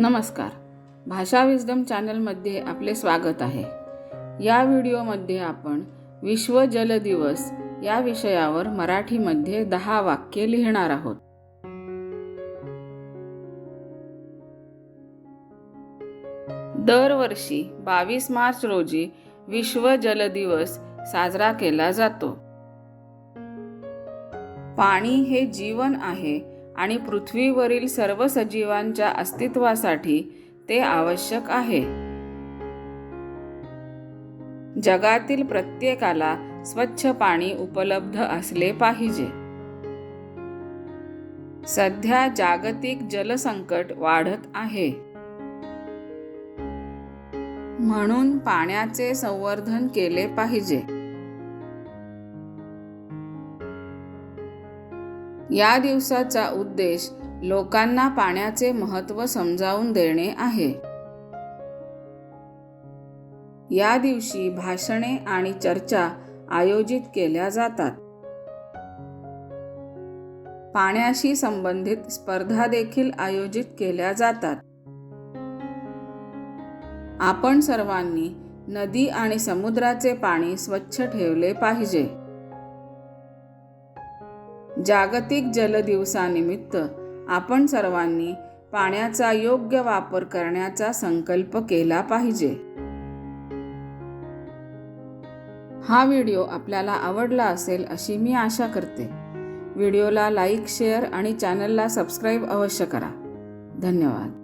नमस्कार. भाषा विजडम चॅनलमध्ये आपले स्वागत आहे. या व्हिडिओमध्ये आपण विश्व जल दिवस या विषयावर मराठीमध्ये 10 वाक्ये लिहिणार आहोत. दरवर्षी 22 मार्च रोजी विश्व जल दिवस साजरा केला जातो. पाणी हे जीवन आहे आणि पृथ्वीवरील सर्व सजीवांच्या अस्तित्वासाठी ते आवश्यक आहे. जगातील प्रत्येकाला स्वच्छ पाणी उपलब्ध असले पाहिजे. सध्या जागतिक जलसंकट वाढत आहे. म्हणून पाण्याचे संवर्धन केले पाहिजे. या दिवसाचा उद्देश लोकांना पाण्याचे महत्त्व समजावून देणे आहे. या दिवशी भाषणे आणि चर्चा आयोजित केल्या जातात. पाण्याशी संबंधित स्पर्धा देखील आयोजित केल्या जातात. आपण सर्वांनी नदी आणि समुद्राचे पाणी स्वच्छ ठेवले पाहिजे. जागतिक जल दिवसानिमित्त आपण सर्वांनी पाण्याचा योग्य वापर करण्याचा संकल्प केला पाहिजे. हा व्हिडिओ आपल्याला आवडला असेल अशी मी आशा करते. व्हिडिओला लाईक, शेअर आणि चॅनलला सबस्क्राईब अवश्य करा. धन्यवाद.